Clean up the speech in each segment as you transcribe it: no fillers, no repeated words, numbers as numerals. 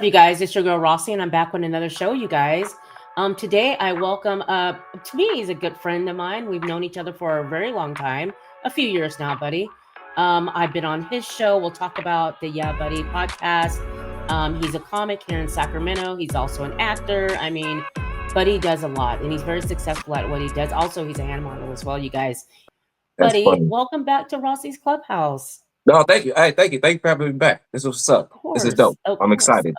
You guys? It's your girl Rossie, and I'm back with another show, you guys. Today I welcome, to me, he's a good friend of mine. We've known each other for a very long time, a few years now, Buddy. I've been on his show. We'll talk about the Yeah Buddy podcast. He's a comic here in Sacramento. He's also an actor. I mean, Buddy does a lot, and he's very successful at what he does. Also, he's a hand model as well, you guys. That's Buddy, funny. welcome back to Rossie's Clubhouse. No, thank you. Hey, thank you. Thank you for having me back. This is what's Of up. This is course, dope. of I'm course. excited.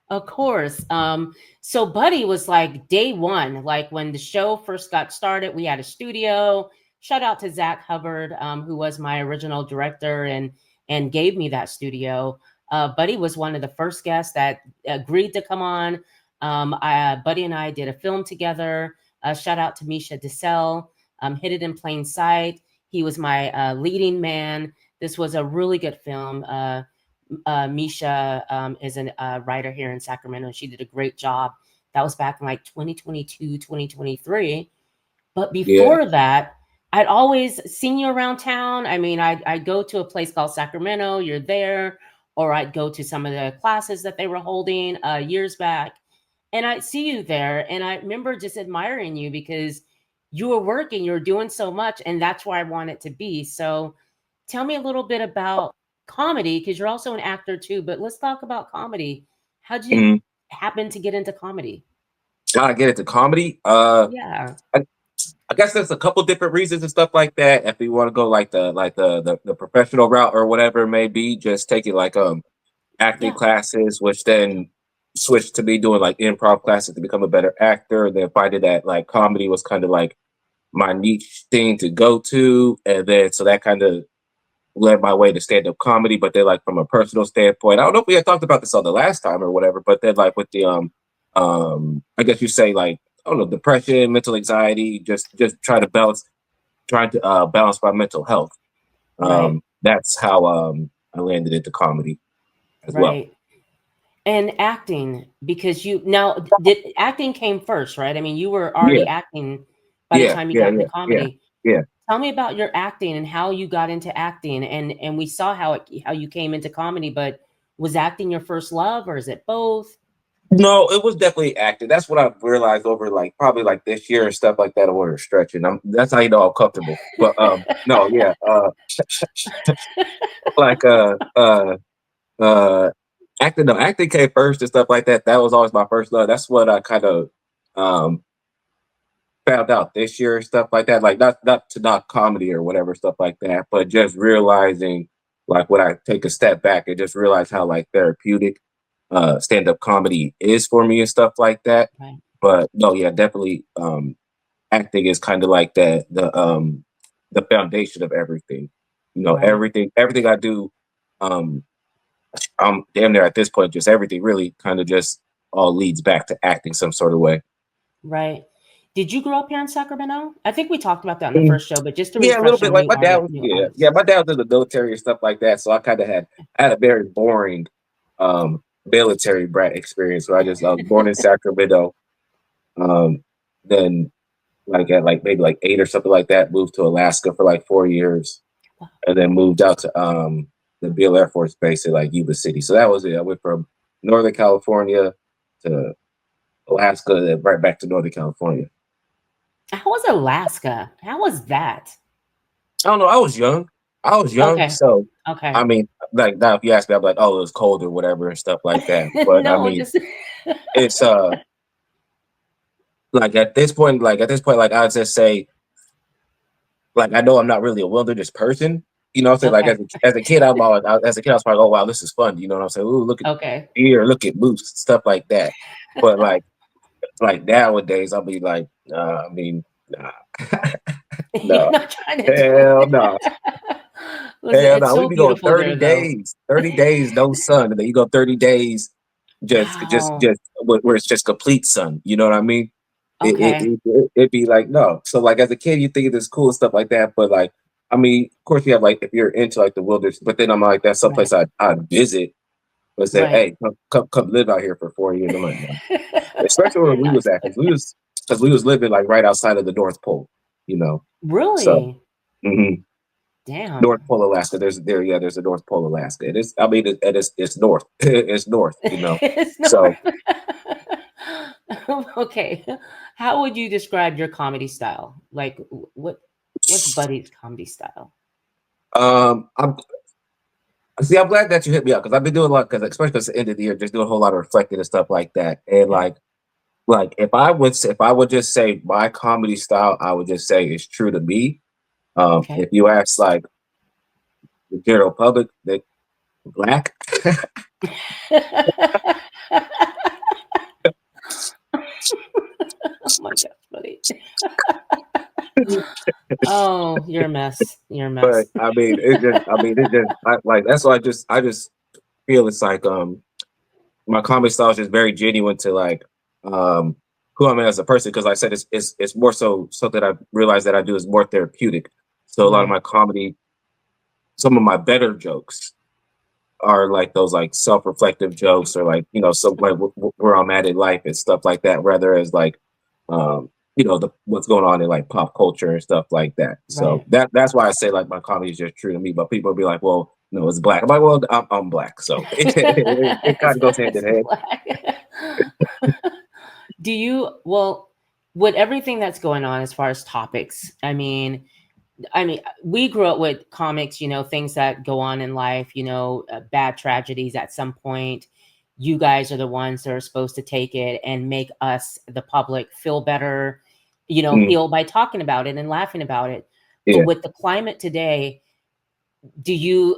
Of course. So Buddy was like day one, like when the show first got started, we had a studio. Shout out to Zach Hubbard, who was my original director and gave me that studio. Buddy was one of the first guests that agreed to come on. Buddy and I did a film together. Shout out to Misha DeSalle, Hid It in Plain Sight. He was my leading man. This was a really good film. Misha is a writer here in Sacramento, and she did a great job. That was back in like 2022, 2023. But Yeah. before that, I'd always seen you around town. I mean, I'd go to a place called Sacramento, you're there, or I'd go to some of the classes that they were holding years back, and I'd see you there. And I remember just admiring you because you were working, you were doing so much, and that's where I wanted to be. So tell me a little bit about comedy because you're also an actor too, but let's talk about comedy. How'd you Mhm. happen to get into comedy? How I get into comedy? Yeah. I, I guess there's a couple different reasons and stuff like that. If you want to go like the professional route or whatever it may be, just taking like acting Yeah. classes, which then switched to me doing like improv classes to become a better actor. And then finding that like comedy was kind of like my niche thing to go to, and then so that kind of led my way to stand up comedy. But then, like from a personal standpoint, I don't know if we had talked about this on the last time or whatever. But then, like with the I guess you say like I don't know, depression, mental anxiety, just trying to balance my mental health. Right. That's how I landed into comedy as well. Right. And acting, because you now did acting came first, right? I mean, you were already Yeah, acting by the yeah, time you yeah, got into yeah, yeah, comedy. yeah. Tell me about your acting and how you got into acting, and we saw how you came into comedy, but was acting your first love or is it both? No, it was definitely acting. That's what I've realized over like probably like this year and stuff like that. I order stretching. That's how you know I'm comfortable. But no, yeah, like uh acting. No, acting came first and stuff like that. That was always my first love. That's what I kind of um found out this year and stuff like that. Like not to knock comedy or whatever stuff like that, but just realizing like when I take a step back and just realize how like therapeutic stand up comedy is for me and stuff like that. Right. But no, yeah, definitely acting is kind of like the foundation of everything. You know, Right. everything I do, um I'm damn near at this point, just everything really kind of just all leads back to acting some sort of way. Right. Did you grow up here in Sacramento? I think we talked about that in the first show, but just to Yeah, a little refresh bit on like my dad was. new Yeah, audience. my dad was in the military and stuff like that. So I kind of had a very boring military brat experience. Where I was born in Sacramento. Um, then like at like maybe like 8 or something like that, moved to Alaska for like 4 years, and then moved out to the Beale Air Force Base in like Yuba City. So that was it. I went from Northern California to Alaska, and then right back to Northern California. How was Alaska? How was that? I don't know. I was young. I was young, Okay. so Okay. I mean, like now if you ask me, I'm like, oh, it was cold or whatever and stuff like that. But I No, mean, just it's like at this point, like I'd just say, like I know I'm not really a wilderness person. You know what I'm saying? Like okay. as a kid, as a kid, I was probably, oh wow, this is fun. You know what I'm saying? Ooh, look at Okay. deer, look at moose, stuff like that. But like nowadays, I'll be like, I mean, nah, You're no, not trying to do hell no. it. Listen, Hell it's no, we so be going beautiful there though. 30 days, no sun, and then you go 30 days Wow. just where it's just complete sun. You know what I mean? Okay. It'd be like no. So like as a kid, you think of this cool stuff like that, but like I mean, of course you have like if you're into like the wilderness, but then I'm like that's Right. someplace I'd visit, but say, Right. hey, come live out here for 4 years. I'm like, no. Especially where You're we not was at, because we was living like right outside of the North Pole, you know. So really. mhm. Damn. North Pole, Alaska. There's a North Pole, Alaska. It is. I mean, it's north. It's north. It's So north. Okay. How would you describe your comedy style? Like what's Buddy's comedy style? I'm see. I'm glad that you hit me up because I've been doing a lot because especially because the end of the year, just doing a whole lot of reflecting and stuff like that. And Yeah. like if I would just say my comedy style, I would just say it's true to me. Okay. If you ask like the general public, they black. Oh my God, Buddy. Oh, you're a mess. You're a But mess. like that's why I just feel it's like my comedy style is just very genuine to like um who I'm as a person because like I said it's more so something I realized that I do is more therapeutic. So a lot of Right. my comedy, some of my better jokes are like those like self-reflective jokes or like some like where I'm at in life and stuff like that rather as like um what's going on in like pop culture and stuff like that. So Right. that's why I say like my comedy is just true to me, but people will be like, well, no, it's black. I'm like, well, I'm black, so it kind of goes hand in It's hand. black. Do you, well, with everything that's going on as far as topics, I mean, we grew up with comics, things that go on in life, bad tragedies at some point. You guys are the ones that are supposed to take it and make us, the public, feel better, Mm, heal by talking about it and laughing about it. But yeah. with the climate today, do you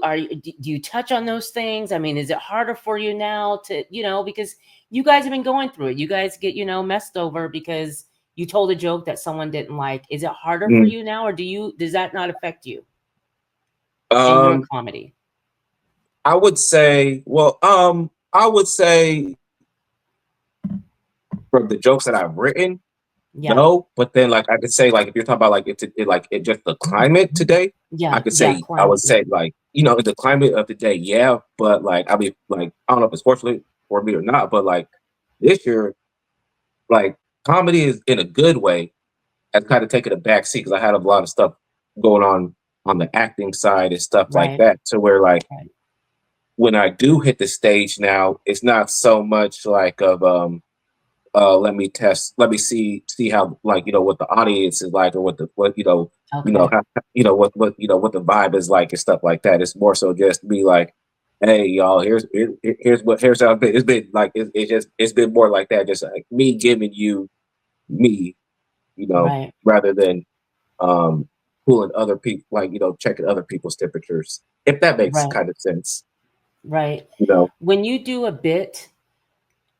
touch on those things? I mean, is it harder for you now to, because you guys have been going through it. You guys get, messed over because you told a joke that someone didn't like. Is it harder for Mm. you now, or does that not affect you in your Um, comedy? I would say, I would say from the jokes that I've written, Yeah. no, but then like I could say like if you're talking about like it just the climate today, Yeah. Yeah. I would Climate. Yeah. say like the climate of the day, yeah, but like I mean like I don't know if it's fortunate for me or not, but like this year, like comedy is in a good way has kind of taken a back seat because I had a lot of stuff going on the acting side and stuff like Right. that. To where like Right. when I do hit the stage now, it's not so much like of let me see how like what the audience is like or what Okay. how, what what the vibe is like and stuff like that. It's more so just be like, hey y'all, here's how it's been like it's been more like that, just like me giving you me, Right. rather than um pulling other people like checking other people's temperatures, if that makes Right. kind of sense. Right. you know When you do a bit,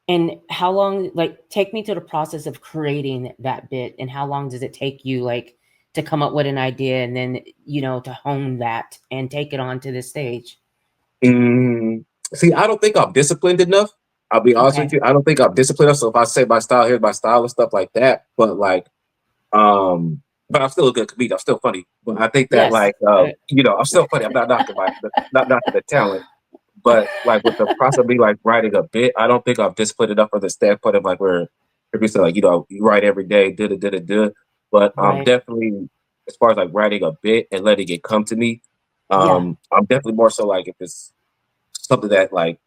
and how long, like, take me to the process of creating that bit, and how long does it take you, like, to come up with an idea and then, to hone that and take it onto the stage? Mm, see, I don't think I'm disciplined enough. I'll be honest with Okay. you. I don't think I'm disciplined enough. So if I say my style, here's my style and stuff like that. But like, but I'm still a good comedian. I'm still funny. But I think that Yes. like, I'm still funny. I'm not knocking not knocking the talent. But like with the process of me like writing a bit, I don't think I'm disciplined enough for the standpoint of like where if you say like you write every day, did. But Right. definitely as far as like writing a bit and letting it come to me, Yeah. I'm definitely more so like if it's something that like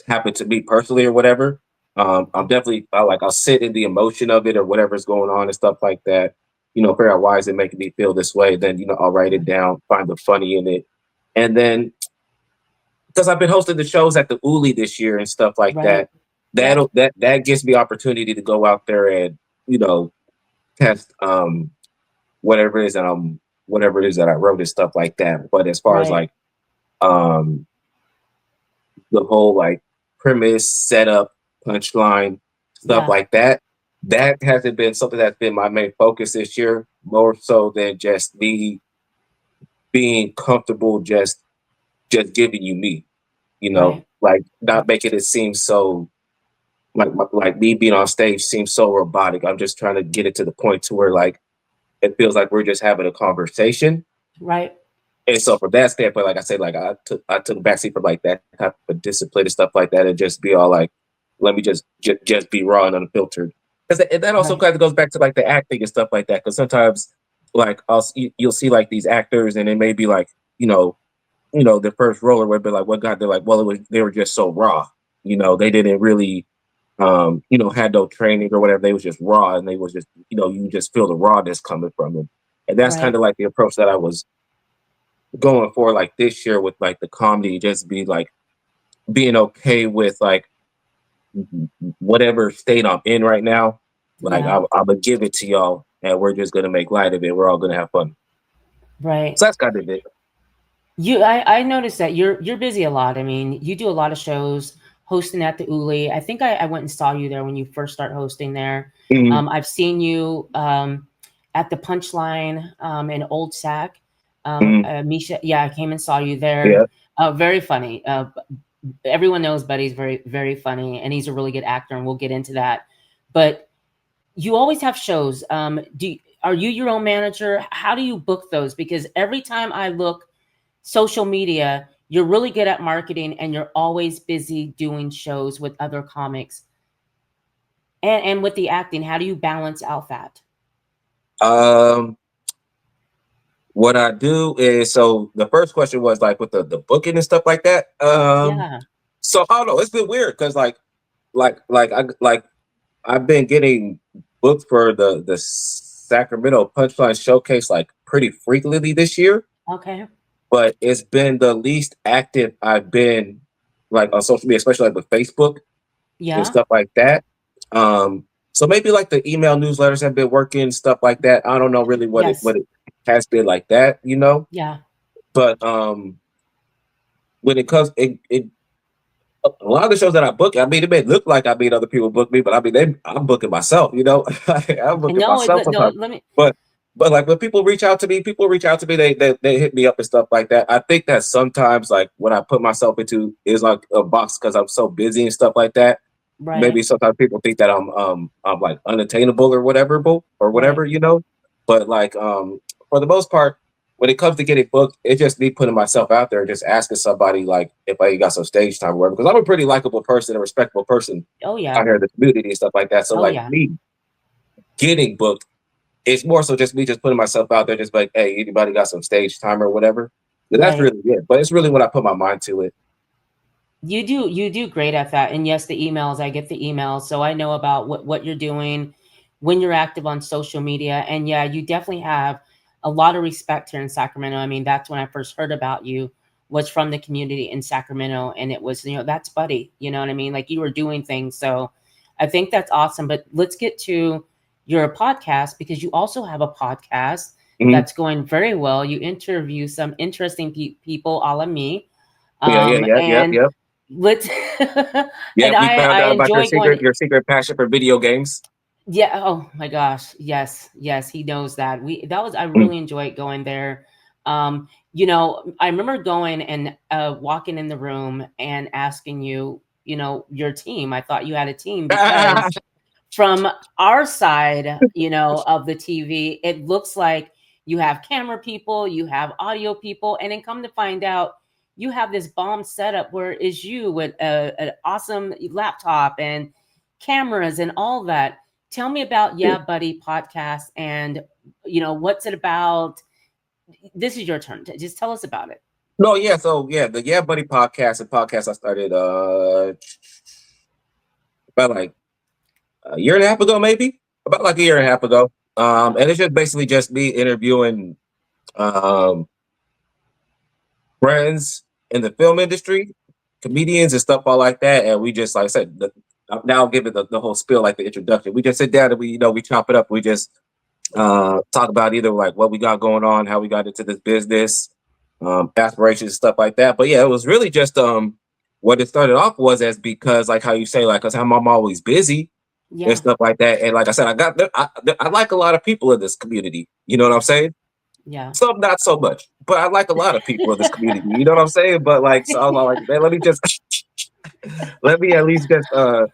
happened to me personally or whatever. I'm definitely I'll sit in the emotion of it or whatever's going on and stuff like that. Figure out why is it making me feel this way. Then I'll write it down, find the funny in it, and then because I've been hosting the shows at the Uli this year and stuff like Right. that, Yeah. that gives me opportunity to go out there and test whatever it is that I wrote and stuff like that. But as far as Right. like um the whole like premise, setup, punchline, stuff Yeah. like that. That hasn't been something that's been my main focus this year, more so than just me being comfortable just giving you me, Right. like not making it seem so like me being on stage seems so robotic. I'm just trying to get it to the point to where like it feels like we're just having a conversation. Right. And so from that standpoint, like I said, like I took a backseat from like that type of discipline and stuff like that, and just be all like, let me just be raw and unfiltered. Because that also Right. kind of goes back to like the acting and stuff like that. Because sometimes like you'll see like these actors, and it may be like the first roller would be like, what God, they're like, well, they were just so raw. They didn't really, had no training or whatever. They was just raw, and they was just, you just feel the rawness coming from them. And that's kind Right. of like the approach that I was going for, like this year with like the comedy, just be like being okay with like whatever state I'm in right now. Like Yeah. I'm gonna give it to y'all, and we're just gonna make light of it. We're all gonna have fun. Right. So that's kind of it. I noticed that you're busy a lot. I mean, you do a lot of shows, hosting at the Uli. I think I went and saw you there when you first start hosting there. Mhm. I've seen you at the Punchline in Old Sac. Mhm. Misha, yeah, I came and saw you there. Yeah. Very funny. Everyone knows Buddy's very, very funny, and he's a really good actor, and we'll get into that. But you always have shows. Are you your own manager? How do you book those? Because every time I look social media, you're really good at marketing, and you're always busy doing shows with other comics, and with the acting. How do you balance out that? Um, what I do is, so the first question was like with the booking and stuff like that. Yeah. So I don't know. It's been weird because I've been getting booked for the Sacramento Punchline Showcase like pretty frequently this year, Okay. but it's been the least active I've been like on social media, especially like with Facebook and Yeah. stuff like that. So maybe like the email newsletters have been working, stuff like that. I don't know really Yes. what it has been like that. Yeah. But when it comes, it a lot of the shows that I book, I mean, it may look like I made other people book me, but I mean, I'm booking myself. I'm booking No, myself no. sometimes. Let me. But like when people reach out to me, they hit me up and stuff like that. I think that sometimes like what I put myself into is like a box because I'm so busy and stuff like that. Maybe Right. sometimes people think that I'm like unattainable or Right. whatever. But like for the most part, when it comes to getting booked, it's just me putting myself out there and just asking somebody like if I got some stage time or whatever. Because I'm a pretty likable person, a respectable person Oh out yeah. here in the community and stuff like that. So Oh like yeah. me getting booked, it's more so just me just putting myself out there, just like, hey, anybody got some stage time or whatever. And that's Right. really it. But it's really when I put my mind to it. You do great at that. And yes, the emails, I get the emails, so I know about what you're doing when you're active on social media. And yeah, you definitely have a lot of respect here in Sacramento. I mean, that's when I first heard about you, was from the community in Sacramento, and it was, that's Buddy, you know what I mean? Like, you were doing things. So I think that's awesome. But let's get to your podcast, because you also have a podcast Mhm. that's going very well. You interview some interesting people, a la me. And Yeah. let's Yeah, and we found I out about enjoy going. your secret passion for video games. Yeah, oh my gosh, yes, he knows that. I Mm. really enjoyed going there. I remember going and walking in the room and asking you, your team. I thought you had a team, because from our side, of the TV, it looks like you have camera people, you have audio people, and then come to find out, you have this bomb setup where is you with an awesome laptop and cameras and all that. Tell me about Yeah. Yeah Buddy podcast, and what's it about? This is your turn. Just tell us about it. No, yeah, so yeah, the Yeah Buddy podcast, a podcast I started about like a year and a half ago, maybe. About like a year and a half ago. And it's just basically just me interviewing um friends in the film industry, comedians and stuff all like that. And we just, like I said, I'm now giving the whole spiel, like the introduction. We just sit down and we chop it up. We just talk about either like what we got going on, how we got into this business, aspirations, stuff like that. But yeah, it was really just what it started off was as because like how you say, like, because I'm always busy and Yeah. stuff like that. And like I said, I like a lot of people in this community. You know what I'm saying? Yeah. Some not so much, but I like a lot of people in this community. You know what I'm saying? But like, so I'm like, man, let me at least just So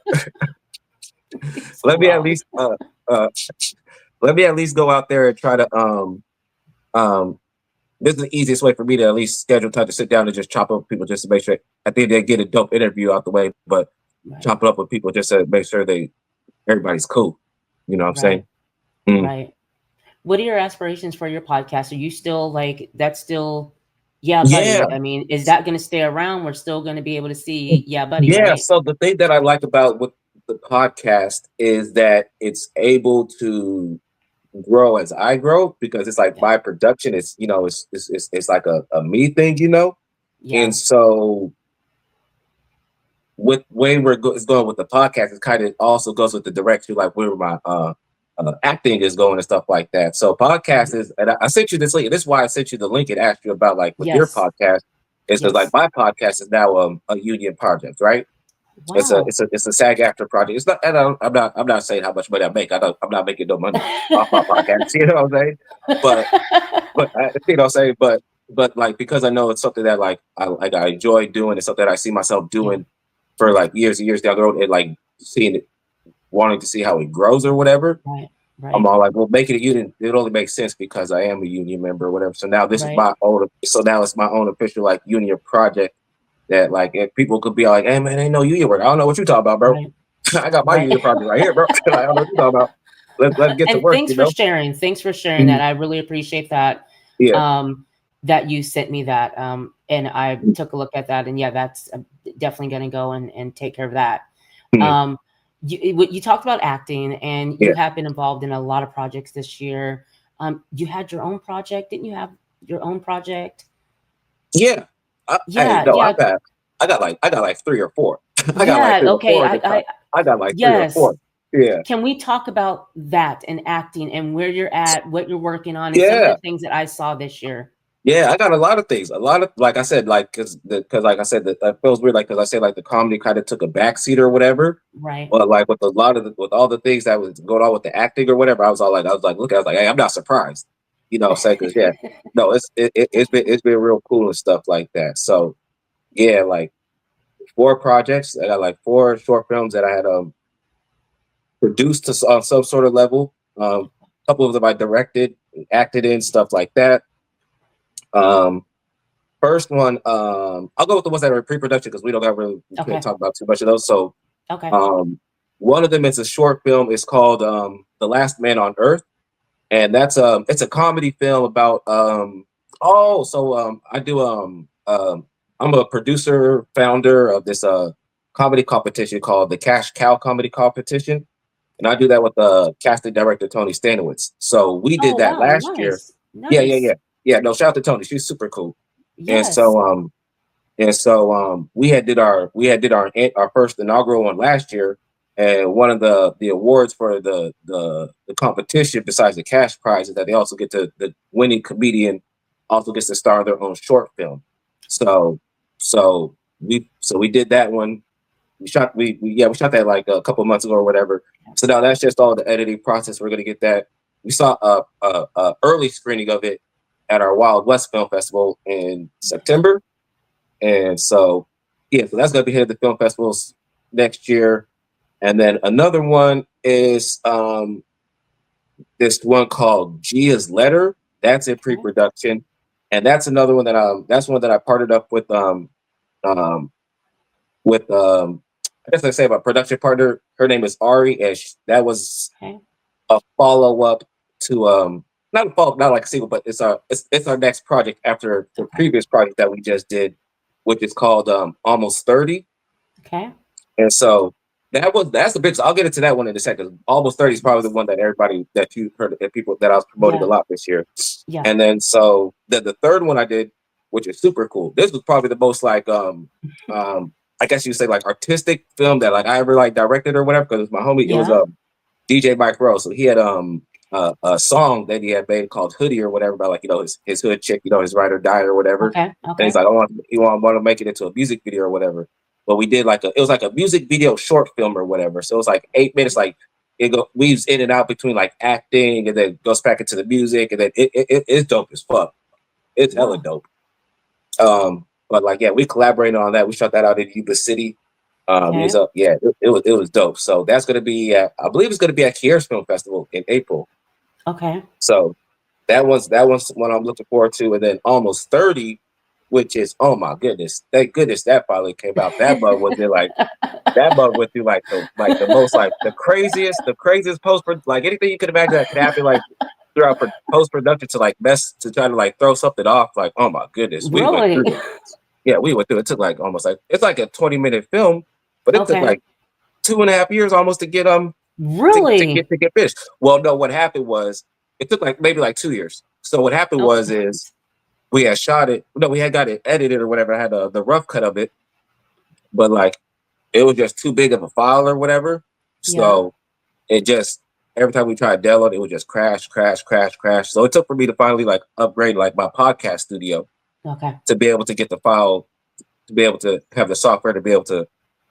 let me at wrong. least uh let me at least go out there and try to um this is the easiest way for me to at least schedule time to sit down and just chop up with people just to make sure I think they get a dope interview out the way, but Right. chop it up with people just to make sure everybody's cool. You know what I'm Right. saying? Mm. Right. What are your aspirations for your podcast? Are you still like, that's still Yeah, Yeah, Buddy. I mean, is that going to stay around? We're still going to be able to see, yeah, Buddy, yeah. right? So the thing that I like about with the podcast is that it's able to grow as I grow because it's like Yeah. my production is, it's like a me thing, Yeah. and so with way it's going with the podcast, it kind of also goes with the direction, like where my acting is going and stuff like that. So podcast is, and I sent you this link. This is why I sent you the link and asked you about like with your Yes. podcast, is because like Yes. my podcast is now a union project, right? Wow. It's a SAG after project. It's not. And I'm not saying how much money I make. I'm not making no money off my podcast. You know what I'm saying? But you know what I'm saying. But like because I know it's something that I enjoy doing. It's something that I see myself Yeah. doing for like years and years down the road, and like seeing it, wanting to see how it grows or whatever. Right. I'm Right. all like, well, making a union, it only makes sense because I am a union member or whatever. So now this is Right. my own. So now it's my own official like union project that like if people could be like, hey man, ain't no union work. I don't know what you talking about, bro. Right. I got my Right. union project right here, bro. Like, I don't know what you talking about. Let's get to And work, thanks you for know? sharing. Thanks for sharing that. Mhm. I really appreciate that. Yeah. That you sent me that. And I took a look at that. And yeah, that's definitely going to go and take care of that. Mhm. Um, you talked about acting, and you Yeah. have been involved in a lot of projects this year. You had your own project, didn't you? Have your own project? Yeah. Hey, Yeah, no, yeah, I got like three or four. I got like yeah. three or Okay, four at the top. I got like three or yes. four. Yeah. Can we talk about that and acting and where you're at, what you're working on, and some of the Yeah. things that I saw this year? Yeah, I got a lot of things. A lot of like I said, like because like I said, that feels weird. Like because I said, like the comedy kind of took a backseat or whatever. Right. But like with a lot of with all the things that was going on with the acting or whatever, look, I was like, hey, I'm not surprised. You know, say because yeah, no, it's been real cool and stuff like that. So yeah, like four projects. I got like four short films that I had produced to on some sort of level. A couple of them I directed, acted in, stuff like that. Um, First one, I'll go with the ones that are pre-production because we can't Okay. talk about too much of those. So, Okay. um, one of them is a short film. It's called "The Last Man on Earth," and that's it's a comedy film about I do I'm a producer founder of this comedy competition called the Cash Cow Comedy Competition, and I do that with casting director Tony Stanowitz. So we did Oh, that wow. last year. Nice. Yeah, yeah, yeah, Nice. yeah. No, shout out to Tony. She's super cool. And Yes. so we had did our first inaugural one last year, and one of the awards for the competition besides the cash prize is that they also get to the winning comedian also gets to star their own short film. So we did that one. We shot that like a couple months ago or whatever. So now that's just all the editing process. We're gonna get that. We saw a early screening of it at our Wild West Film Festival in September, and so yeah, so that's gonna be headed to film festivals next year. And then another one is this one called Gia's Letter. That's in Okay. pre-production, and that's another one that's one that I partnered up um with I guess I say my production partner. Her name is Ari, and that was Okay. a follow up to not like a sequel, but it's our next project after the Okay. previous project that we just did, which is called Almost 30. Okay. And so that's the big. So I'll get into that one in a second. Almost 30 is probably the Yes. one that everybody that you heard that people that I was promoting a Yeah. lot this year. Yeah. And then so the third one I did, which is super cool. This was probably the most like I guess you say like artistic film that like I ever like directed or whatever because it's my homie. It was Yeah. DJ Mike Rose. So he had a song that he had made called Hoodie or whatever about like his hood chick, his ride or die or whatever. Okay. And he's Okay. like, he want to make it into a music video or whatever. But we did it was like a music video short film or whatever. So it was like 8 minutes, like weaves in and out between like acting and then goes back into the music and then it's dope as fuck. It's hella Wow. dope. But like yeah, we collaborated on that. We shot that out in Yuba City. It Okay. was up, yeah, it was dope. So that's gonna be I believe it's gonna be at Kiers Film Festival in April. Okay. So that one's what I'm looking forward to. And then Almost 30, which is oh my goodness, thank goodness that finally came out. That bug went through like the most like the craziest post for like anything you could imagine that could happen. Like throughout post production to like mess to try to like throw something off. Like, oh my goodness, we went Really? through it. Yeah, we went through it. It took like almost like it's like a 20-minute film, but it took Okay. like 2.5 years almost to get Really? to get finished. Well, no, what happened was it took like maybe like 2 years. So what happened Oh, was is we had shot it. No, we had got it edited or whatever. I had the rough cut of it, but like it was just too big of a file or whatever. yeah. So it just every time we tried to download, it would just crash, crash, crash, crash. So it took for me to finally like upgrade like my podcast studio Okay. to be able to get the file, to be able to have the software to be able to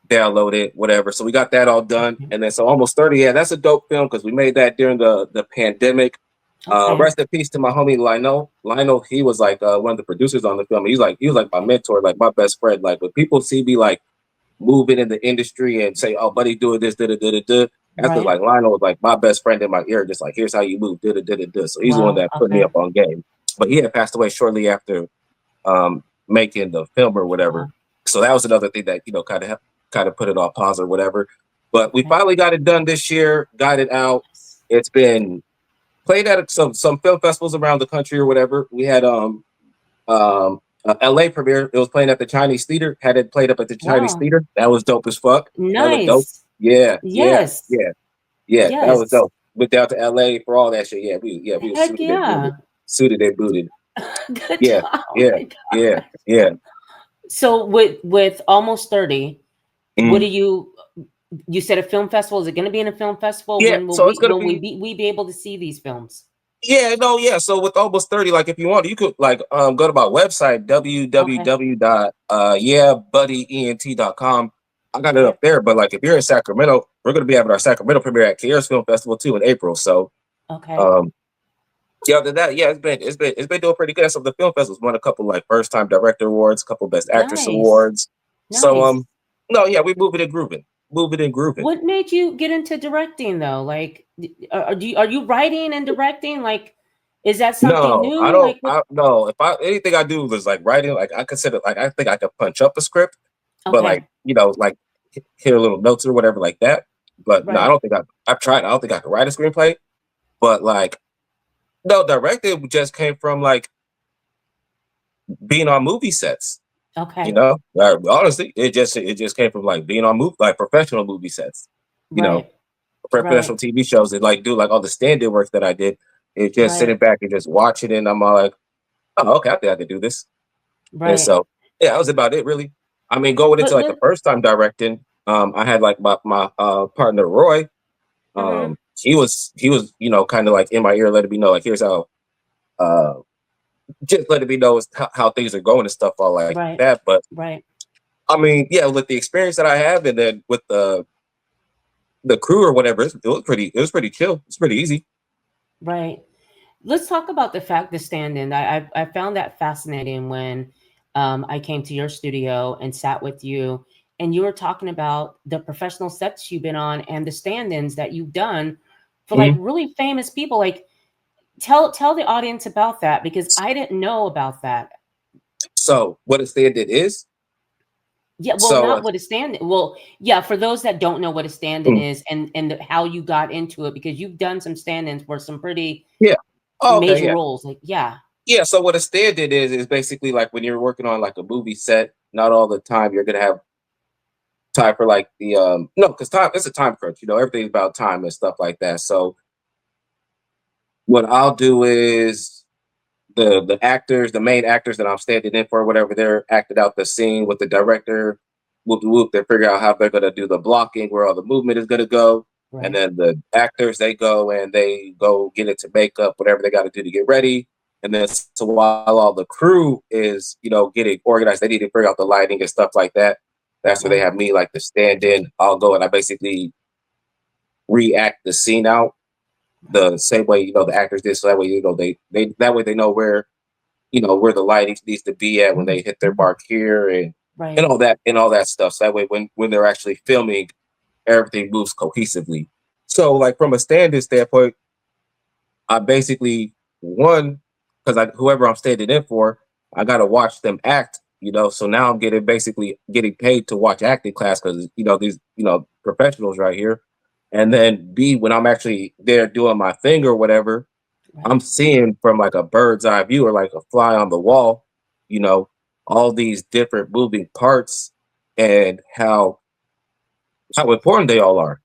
download it, whatever. So we got that all done, Okay. and then so almost 30. Yeah, that's a dope film because we made that during the pandemic. Okay. Rest in peace to my homie Lionel. Lionel, he was like one of the producers on the film. He was like my mentor, like my best friend. Like when people see me like moving in the industry and say, "Oh, buddy, doing this, da da da da da." After Right. like Lionel was like my best friend in my ear, just like here's how you move, da da da da da. So he's the one Wow. that put me Okay. up on game. But he had passed away shortly after making the film or whatever. Wow. So that was another thing that kind of put it on pause or whatever. But we Okay. finally got it done this year, got it out. Yes. It's been played at some film festivals around the country or whatever. We had LA premiere. It was playing at the Chinese theater. Had it played up at the Chinese Wow. theater. That was dope as fuck. That was dope. Nice. Yeah, yeah, Yes. yeah, yeah. That was Yes. dope. Went down to LA for all that shit. We were Heck suited and booted. yeah. Suited and booted. Good Yeah, job. Oh yeah, my yeah, God. yeah. So with almost 30, what Mm. do you said a film festival? Is it going to be in a film festival? Yeah, When will so it's gonna be we be able to see these films? yeah, no, yeah. So with almost 30, like if you want, you could like go to my website, Okay. www.yeahbuddyent.com. I got it Okay. up there, but like if you're in Sacramento, we're gonna be having our Sacramento premiere at Kier's Film Festival too in April. So Okay. um yeah, other than that, yeah, it's been doing pretty good. So the film festival's won a couple like first time director awards, a couple best actress Nice. awards. So Nice. no, yeah, we moving and grooving. Moving and grooving. What made you get into directing though? Like, are you writing and directing? Like, is that something No, I new? don't. Like, what? I no. If I anything I do is like writing, like I consider like I think I could punch up a script, but like Okay, like hit a little notes or whatever like that. But no, I right. don't think I've tried. I don't think I could write a screenplay. But like no, directing just came from like being on movie sets. You Okay, know, honestly, it just came from like being on like professional movie sets. You know, right, right, professional TV shows that like do like all the stand-in work that I did. It's just right, sitting back and just watching it. And I'm all like, oh, okay, I think I could do this. And right. so, yeah, that was about it, really. I mean, going into But like the let. first time directing, I had like my partner Roy. Mm-hmm. He was kind of like in my ear, letting me know like here's how uh just letting me know how things are going and stuff all like Right, that. But right, I mean, yeah, with the experience that I have, and then with the crew or whatever, it was pretty chill. It's pretty easy. right. Let's talk about the fact the stand-in. I found that fascinating when I came to your studio and sat with you, and you were talking about the professional sets you've been on and the stand-ins that you've done for like Mhm. really famous people. Like, tell the audience about that because I didn't know about that. So what a stand-in is. Yeah, well, So not what a stand-in. Well, yeah, for those that don't know what a stand-in mm, is and how you got into it because you've done some stand-ins for some pretty yeah. Oh, okay, major yeah. roles. Like, yeah. Yeah, so what a stand-in is basically like when you're working on like a movie set, not all the time you're gonna have time for like the no, because time it's a time crunch, everything's about time and stuff like that. So what I'll do is the actors, the main actors that I'm standing in for, whatever, they're acted out the scene with the director, whoop whoop, they figure out how they're gonna do the blocking, where all the movement is gonna go. And Right. then the actors they go and they go get into makeup, whatever they gotta do to get ready. And then so while all the crew is, getting organized, they need to figure out the lighting and stuff like that. That's where they Right. have me like the stand in. I'll go and I basically react the scene out the same way, the actors did. So that way, they that way they know where the lighting needs to be at when they hit their mark here and Right. all that stuff. So that way when they're actually filming, everything moves cohesively. So like from a standard standpoint, I basically one because whoever I'm standing in for, I gotta watch them act. So now I'm basically getting paid to watch acting class because these professionals right here, and then B when I'm actually there doing my thing or whatever, Right. I'm seeing from like a bird's eye view or like a fly on the wall, you know, all these different moving parts and how important they all are,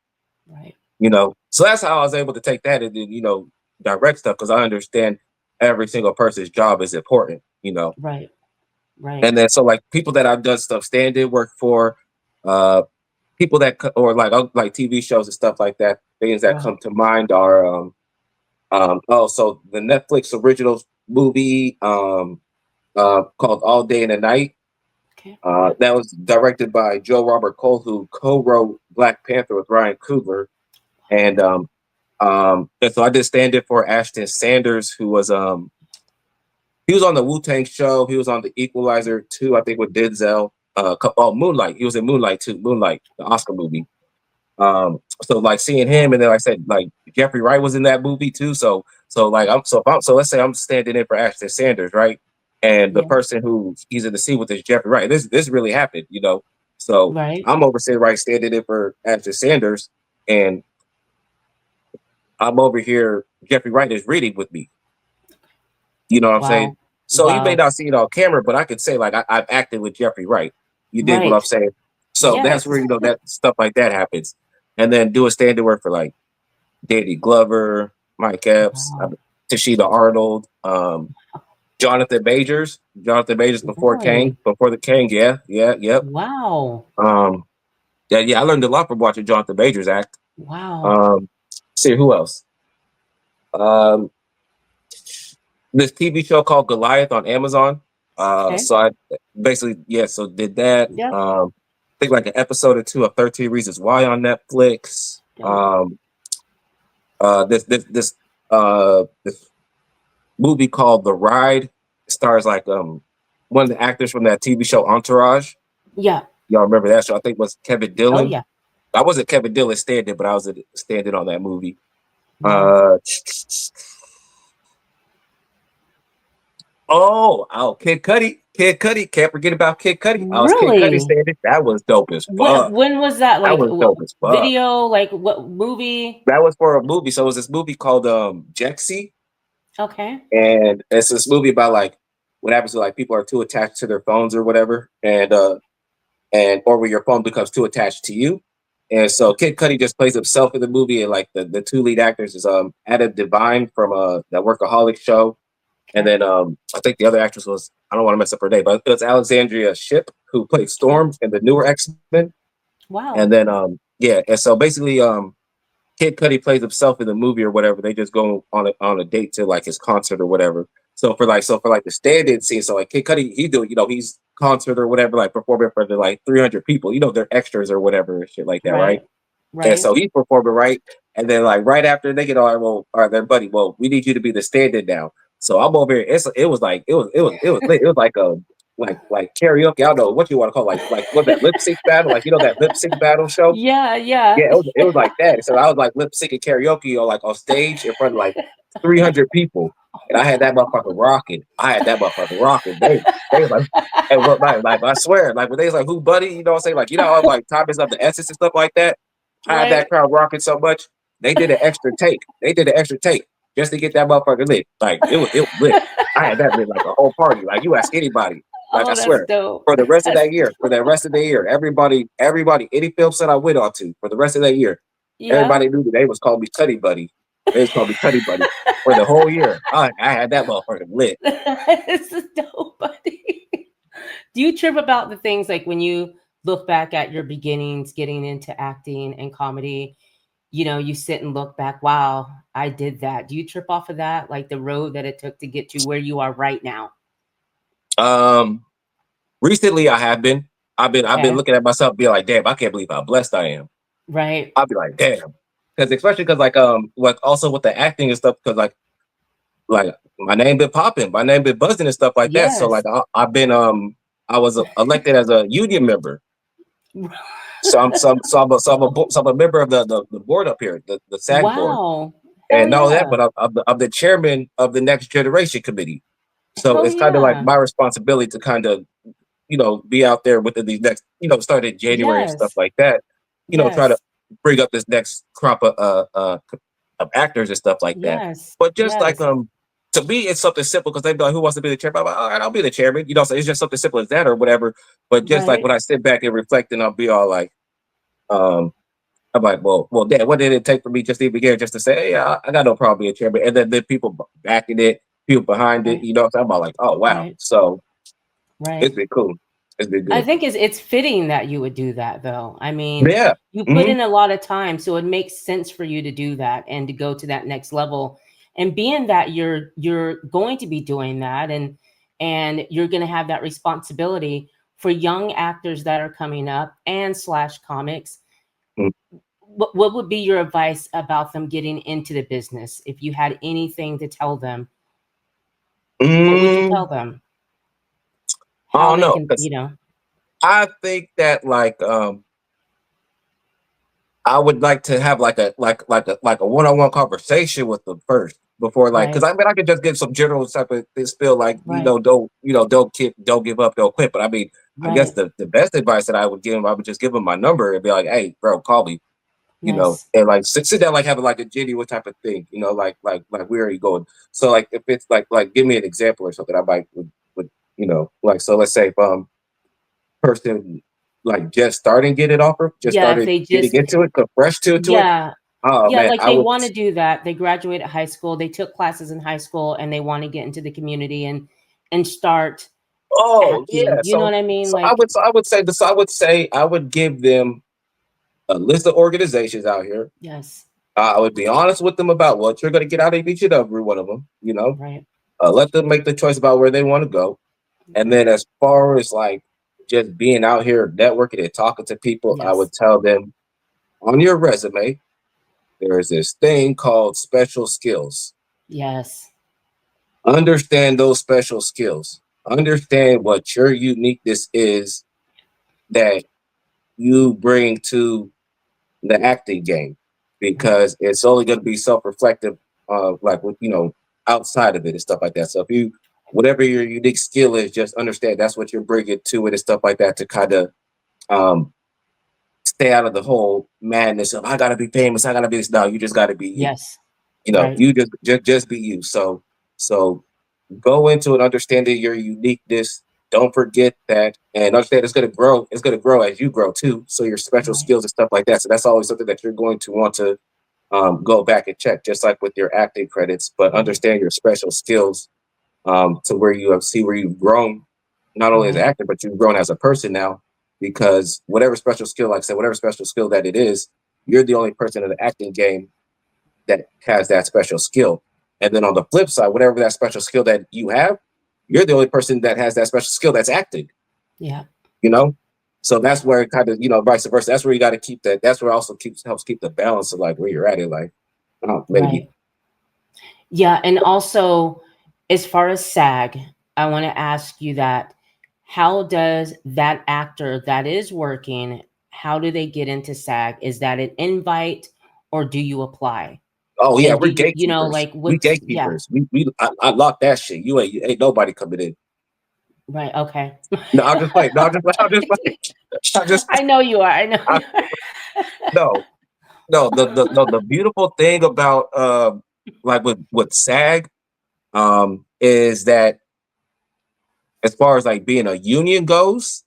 Right. you know. So that's how I was able to take that and then, direct stuff because I understand every single person's job is important, you know. Right. Right. And then so like people that I've done stuff stand-in work for, uh people that or like TV shows and stuff like that, things that Right. come to mind are so the Netflix original movie called All Day and a Night. Okay. Yeah. That was directed by Joe Robert Cole, who co-wrote Black Panther with Ryan Coogler, and so I did stand in for Ashton Sanders, who was he was on the Wu-Tang show. He was on the Equalizer 2, I think, with Denzel. Moonlight. He was in Moonlight too. Moonlight, the Oscar movie. So like seeing him, Wow. and then like I said, like Jeffrey Wright was in that movie too. So like so let's say I'm standing in for Ashton Sanders, right? And the Yeah. person who he's in the scene with is Jeffrey Wright. This really happened, you know. So Right. I'm over here right standing in for Ashton Sanders, and I'm over here. Jeffrey Wright is reading with me. You know what I'm saying? Wow. So you may Wow. not see it on camera, but I could say like I've acted with Jeffrey Wright. You dig what I'm Right. saying? So that's where Yes. that stuff like that happens, and then do a standing work for like Danny Glover, Mike Epps, Wow. Tashida Arnold, Jonathan Majors. Jonathan Majors Really? before the King. Yeah, yeah, yep. Wow. Um, yeah. I learned a lot from watching Jonathan Majors act. Wow. Um, see who else? Um, this TV show called Goliath on Amazon. Okay. So I basically so did that. Yep. I think like an episode or two of 13 Reasons Why on Netflix. Dope. This movie called The Ride. It stars like one of the actors from that TV show Entourage. Yeah. Y'all remember that show? I think it was Kevin Oh Dillon. yeah. I wasn't Kevin Dillon standing, but I was standing on that movie. Wow. Kid Cudi. Kid Cudi. Can't forget about Kid Cudi. I was Kid Cudi Really? standing. That was dope as fuck. When was that? That Like was dope as fuck. video? Like what movie? That was for a movie. So it was this movie called Jexy. Okay. And it's this movie about like what happens to like people are too attached to their phones or whatever, and or where your phone becomes too attached to you. And so Kid Cudi just plays himself in the movie, and like the two lead actors is Adam Devine from that Workaholic show, and Okay. then I think the other actress was, I don't want to mess up her name, but it was Alexandria Shipp who played Okay. Storm in the newer X-Men. And Wow. then and so basically Kid Cudi plays himself in the movie or whatever. They just go on a date to like his concert or whatever. So for the stand-in scene, so like Kid Cudi, he's concert or whatever, like performing for the like 300 people. They're extras or whatever and shit like that, right? Right. And Right. so he's performing, right, and then like right after they get all right, then buddy, well, we need you to be the stand-in now. So I'm over here. It was like it was lit. It was like a like karaoke. I don't know what you want to call it, like what that lip sync battle, like that lip sync battle show. Yeah. Yeah. Yeah, it was like that. So I was like lip syncing karaoke or like on stage in front of like 300 people, and I had that motherfucker rocking. They was like, and what like I swear, like when they was like, "Who, Buddy?" You know what I'm saying? Like I'm like time is of the essence and stuff like that. I had that Right. crowd rocking so much. They did an extra take. Just to get that motherfucker lit. Like it was lit. I had that lit like a whole party. Like you ask anybody. Like I Oh, that's swear, dope. for the rest of That's that year, everybody, any film set I went on to for the rest of that year, yeah. everybody knew that they was called me Cuddy Buddy. They was called me Cuddy Buddy for the whole year. I had that motherfucker lit. This is dope, buddy. Do you trip about the things like when you look back at your beginnings, getting into acting and comedy? You sit and look back. Wow, I did that. Do you trip off of that, like the road that it took to get to where you are right now? Um, Recently I have been. I've been Okay. looking at myself, being like, damn, I can't believe how blessed I am. Right. I'll be like, damn, because especially because like also with the acting and stuff, because like my name been popping, my name been buzzing and stuff like that. So Yes. like I've been I was elected as a union member. So I'm a member of the board up here, the SAG board, Wow. Hell and not only that, yeah. but I'm the chairman of the Next Generation Committee. So Hell it's kind of like yeah. my responsibility to kind of be out there within these next start in January and stuff Yes. like that. Try to Yes. bring up this next crop of of actors and stuff like that. Yes. But just like Yes. to me, it's something simple because they'd be like, "Who wants to be the chairman?" I'm like, "All right, I'll be the chairman." You know, so it's just something simple as that or whatever. But just like Right. when I sit back and reflect, and I'll be all like, um, I'm like, well, Dad, what did it take for me just to even get just to say, hey, I got no problem being chairman, and then people backing it, people behind it, Right. you know, so I'm all like, oh wow, Right. so Right. it's been cool, it's been I good, think it's fitting that you would do that, though. I mean, yeah, you put hmm in a lot of time, so it makes sense for you to do that and to go to that next level. And being that you're going to be doing that, and you're going to have that responsibility for young actors that are coming up and slash comics. What would be your advice about them getting into the business? If you had anything to tell them, what would you tell mm, them? I How don't they know, can, because I think that like I would like to have like a one-on-one conversation with them first before like because right, I mean I could just give some general type of this feel like right, don't give up, don't quit. But I mean I guess right. the best advice that I would give him, I would just give him my number and be like, hey bro, call me, Nice. and like sit down like having like a genuine type of thing, like where are you going? So like if it's like give me an example or something, I might would like so let's say if person like just starting get it offer, just Yeah, if started they getting just into it, so fresh to it. yeah. Oh Yeah, man, like I they would. wanna do that. They graduated high school, they took classes in high school, and they wanna get into the community and start Oh acting. yeah. You know what I mean? Like I would say I would give them a list of organizations out here. yes, I would be honest with them about what you're going to get out of each and every one of them. right, Let them make the choice about where they want to go. And right. then as far as like just being out here networking and talking to people, I Yes, would tell them on your resume there is this thing called special skills. yes, Understand those special skills. Understand what your uniqueness is that you bring to the acting game, right, because it's only going to be self-reflective, like with outside of it and stuff like that. So if you whatever your unique skill is, just understand that's what you're bringing to it and stuff like that to kind of um, stay out of the whole madness of I gotta be famous, I gotta be this. No, you just gotta be you. yes, right, You just be you. So go into it understanding your uniqueness. Don't forget that, and understand it's going to grow. It's going to grow as you grow too. So your special right, skills and stuff like that. So that's always something that you're going to want to go back and check, just like with your acting credits. But right, understand your special skills to where you see where you've grown, not only as an right, actor, but you've grown as a person now. Because whatever special skill, like I said, whatever special skill that it is, you're the only person in the acting game that has that special skill. And then on the flip side, whatever that special skill that you have, you're the only person that has that special skill that's acting, yeah, you know? So that's yeah, where it kind of, vice versa. That's where you got to keep that. That's where it also helps keep the balance of like where you're at it. Like, maybe. right. Yeah, and also as far as SAG, I want to ask you that how does that actor that is working, how do they get into SAG? Is that an invite or do you apply? Oh yeah, And do we're you, gatekeepers. like We what's yeah, gatekeepers. I lock that shit. You ain't nobody coming in. right, okay. No, I'll just play. No, I'll just play. I just I know you are. I know I, you are. no. No, the beautiful thing about like with SAG is that as far as like being a union goes,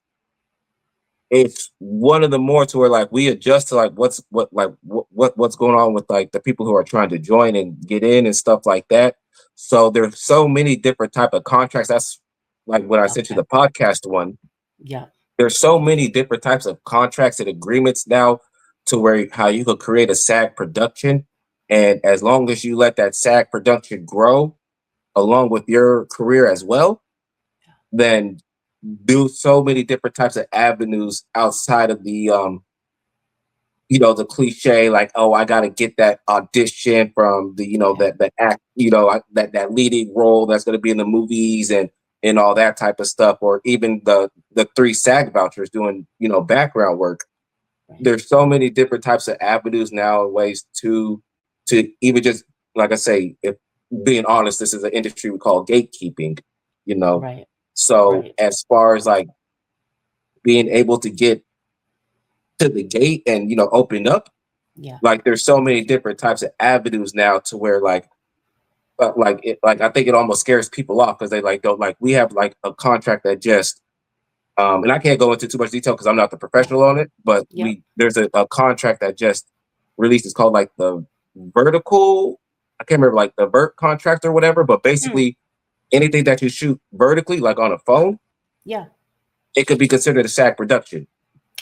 it's one of the more to where like we adjust to like what's going on with like the people who are trying to join and get in and stuff like that. So there's so many different type of contracts. That's like when I sent you Okay. the podcast one. Yeah. There's so many different types of contracts and agreements now to where how you could create a SAG production. And as long as you let that SAG production grow along with your career as well, then do so many different types of avenues outside of the cliche, like, oh, I gotta get that audition from the, Okay. that act, that leading role that's gonna be in the movies and all that type of stuff, or even the three SAG vouchers doing, background work. Right. There's so many different types of avenues now and ways to even just like I say, if being honest, this is an industry we call gatekeeping, you know. Right. So Right. as far as like being able to get to the gate and open up, Yeah. Like there's so many different types of avenues now to where like I think it almost scares people off because they like don't like we have like a contract that just and I can't go into too much detail because I'm not the Yeah. professional on it, but Yep. there's a contract that just released. It's called like the vertical. I can't remember like the vert contract or whatever, but Mm. basically anything that you shoot vertically, like on a phone, Yeah. it could be considered a SAG production.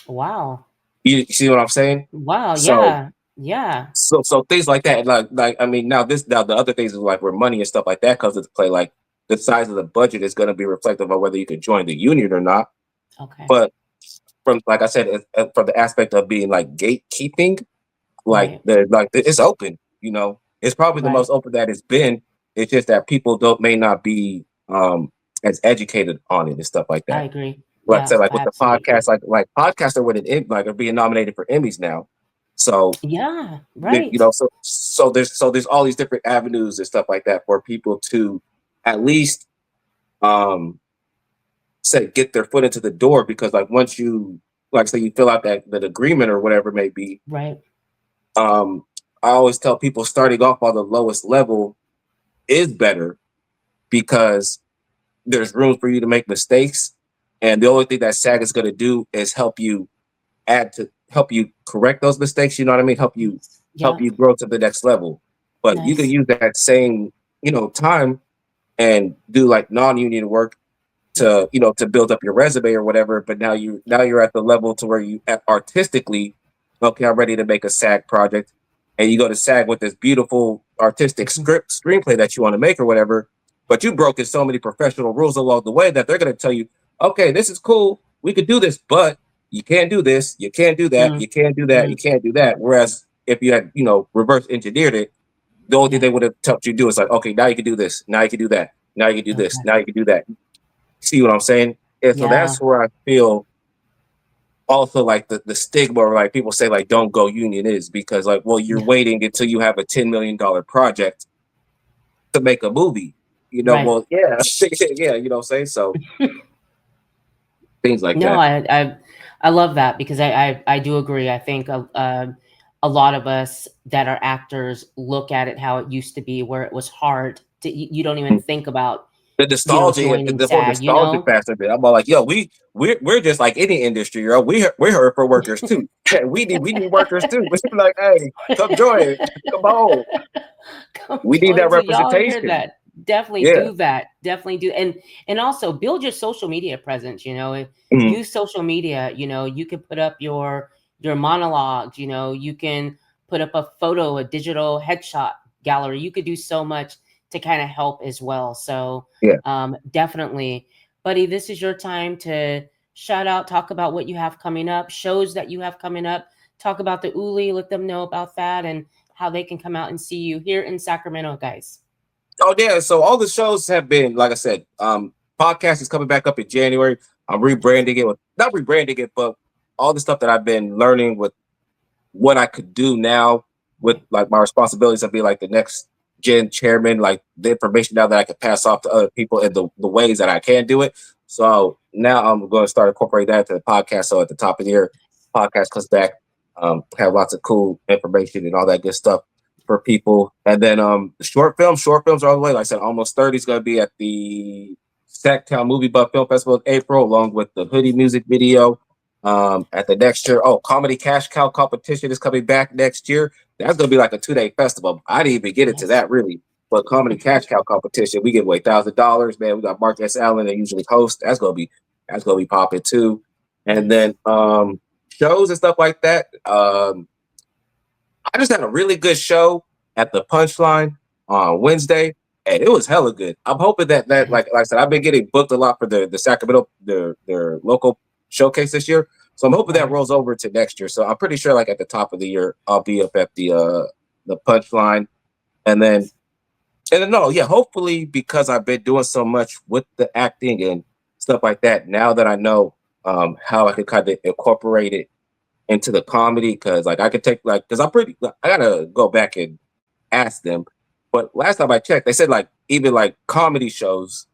Wow. You see what I'm saying? Wow. So Yeah. Yeah. so things like that, like I mean, now the other things is like where money and stuff like that comes into play. Like the size of the budget is going to be reflective of whether you can join the union or not. Okay. But from like I said, from the aspect of being like gatekeeping, Right. it's open. It's probably the Right. most open that it's been. It's just that people don't may not be as educated on it and stuff like I that. agree. Like I Yeah. said, like I with the absolutely podcast, agree. like podcasts are winning, like are being nominated for Emmys now. So Yeah. Right. there's all these different avenues and stuff like that for people to at least um say get their foot into the door because like once you like say you fill out that agreement or whatever it may be, Right. um I always tell people starting off on the lowest level is better because there's room for you to make mistakes, and the only thing that SAG is going to do is help you correct those mistakes. You know what I mean? Help Yep. you grow to the next level. But you can Nice. use that same time and do like non-union work Yep. to build up your resume or whatever. But now you're at the level to where you artistically, okay, I'm ready to make a SAG project, and you go to SAG with this beautiful artistic screenplay that you want to make or whatever. But you broken so many professional rules along the way that they're going to tell you, okay, this is cool, we could do this, but you can't do this, you can't do that, Mm. you can't do that, you Mm. can't do that. Whereas if you had reverse engineered it, the only thing Yeah. they would have told you to do is like, okay, now you can do this, now you can do that, now you can do this, Okay. now you can do that. See what I'm saying? And so Yeah. that's where I feel also like the stigma or like people say like don't go union is because like, well, you're Yeah. waiting until you have a $10 million project to make a movie. Right. Well, yeah, yeah, what I'm saying? So things like No, that. I love that because I do agree. I think a lot of us that are actors look at it how it used to be, where it was hard to you don't even think about The nostalgia and joining the whole SAG. nostalgia factor of it. I'm all like, yo, we're just like any industry, yo. We're here for workers too. We need workers too. We're like, hey, come join, come on. Come We need that join. So y'all hear representation. that? Definitely Yeah. do that. Definitely do. And also build your social media presence. Mhm. Use social media. You can put up your monologues. You can put up a photo, a digital headshot gallery. You could do so much to kind of help as well. So Yeah. definitely, buddy, this is your time to shout out, talk about what you have coming up, shows that you have coming up, talk about the Uli, let them know about that and how they can come out and see you here in Sacramento, guys. Oh yeah, so all the shows have been, like I said, podcast is coming back up in January. I'm rebranding it with not rebranding it, but all the stuff that I've been learning with what I could do now with Right. like my responsibilities of being like the next gen chairman, like the information now that I can pass off to other people in the ways that I can do it. So now I'm going to start incorporating that to the podcast. So at the top of the year, podcast comes back, have lots of cool information and all that good stuff for people. And then the short films are all the way. Like I said, Almost 30 is going to be at the Sacktown Movie Buff Film Festival in April, along with the Hoodie music video. At the next year, Comedy Cash Cow competition is coming back next year. That's gonna be like a 2-day festival. I didn't even get into Nice. that really. But Comedy Cash Cow competition, we give away $1,000, man. We got Mark S. Allen that usually hosts. That's gonna be popping too. And Nice. then shows and stuff like that. I just had a really good show at the Punchline on Wednesday, and it was hella good. I'm hoping that Nice. like I said, I've been getting booked a lot for the Sacramento their local showcase this year, so I'm hoping that Right. rolls over to next year. So I'm pretty sure like at the top of the year, I'll be up at the Punchline, and then no, yeah, hopefully because I've been doing so much with the acting and stuff like that. Now that I know how I can kind of incorporate it into the comedy because like I could take like because I gotta go back and ask them. But last time I checked, they said like even like comedy shows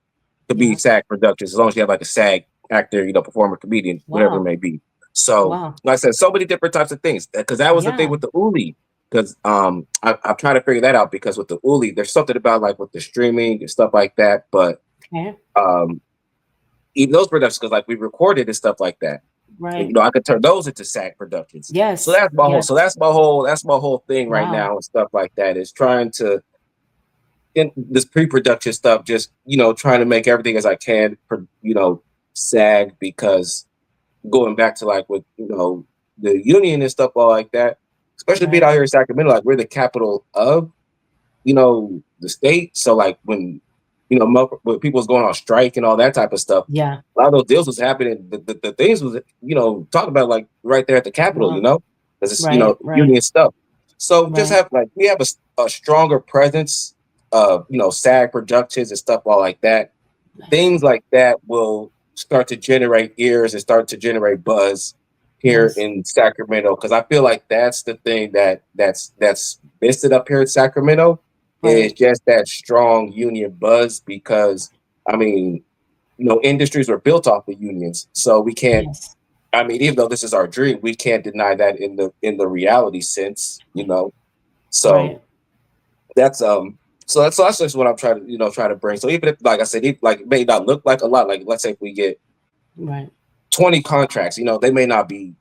could be Yeah. SAG productions as long as you have like a SAG actor, performer, comedian, whatever it Wow. may be. So, Wow. like I said, so many different types of things. Because that was the thing Yeah. with the Uli. Because I'm trying to figure that out. Because with the Uli, there's something about like with the streaming and stuff like that. But Okay. even those productions, because like we recorded and stuff like that. And, Right. I could turn those into SAG productions. So Yes. that's my whole. Yes. So that's my whole thing right Wow. now and stuff like that is trying to in this pre-production stuff. Just trying to make everything as I can for SAG because going back to like with the union and stuff all like that, especially being Right. out here in Sacramento, like we're the capital of the state. So like when when people was going on strike and all that type of stuff, Yeah. a lot of those deals was happening. The things was talking about like right there at the Capitol, Wow. because it's Right. Right. union stuff. So just Right. have like we have a stronger presence of SAG productions and stuff all like that. Nice. Things like that will start to generate ears and start to generate buzz here Yes. in Sacramento because I feel like that's the thing that's missed it up here in Sacramento is Right. just that strong union buzz because I mean industries were built off of unions, so we can't. Yes. I mean, even though this is our dream, we can't deny that in the reality sense, So Right. that's so that's just what I'm trying to try to bring. So even if, like I said, like it may not look like a lot. Like let's say if we get Right. 20 contracts, they may not be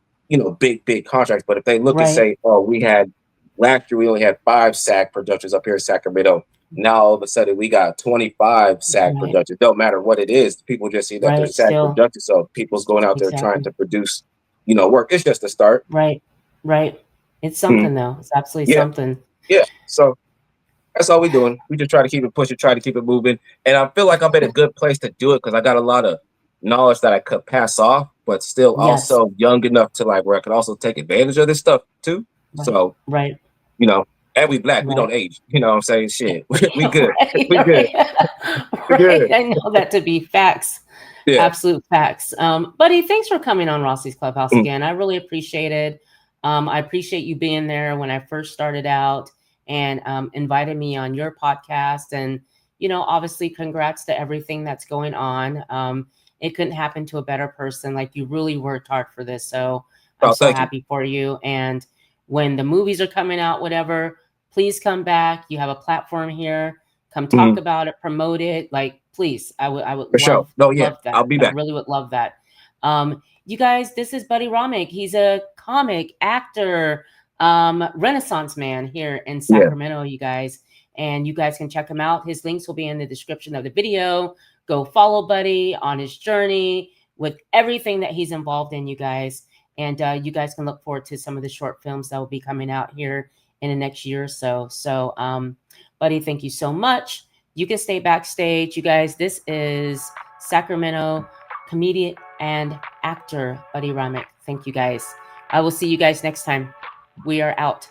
big contracts, but if they look and Right. say, oh, we had last year we only had 5 SAG productions up here in Sacramento. Now all of a sudden we got 25 SAG Right. productions. Don't matter what it is, people just see that Right. there's SAG Still. productions. So people's going out there trying Exactly. to produce, work. It's just a start. Right. Right. It's Mhm. something though. It's absolutely Yeah, something. yeah. So that's all we're doing. We just try to keep it pushing, try to keep it moving. And I feel like I'm in a good place to do it because I got a lot of knowledge that I could pass off, but still Yes. also young enough to like where I could also take advantage of this stuff too. Right. So, Right. you know, and we black, we Right. don't age. You know what I'm saying? Shit. We good. Right. We good. Right. We Right. good. I know that to be facts. Yeah. Absolute facts. Buddy, thanks for coming on Rossie's Clubhouse Mm. again. I really appreciate it. I appreciate you being there when I first started out and invited me on your podcast. And, obviously, congrats to everything that's going on. It couldn't happen to a better person. Like, you really worked hard for this. So I'm Oh, so thank you. happy for you. And when the movies are coming out, whatever, please come back. You have a platform here. Come talk about it, promote it. Like, please, I would For sure. love, No, yeah. love that. I'll be I back. really would love that. You guys, this is Buddy Rahming. He's a comic actor, Renaissance man here in Sacramento, you guys. And you guys can check him out. His links will be in the description of the video. Go follow Buddy on his journey with everything that he's involved in, you guys. And you guys can look forward to some of the short films that will be coming out here in the next year or so. So, Buddy, thank you so much. You can stay backstage. You guys, this is Sacramento comedian and actor Buddy Rahming. Thank you guys. I will see you guys next time. We are out.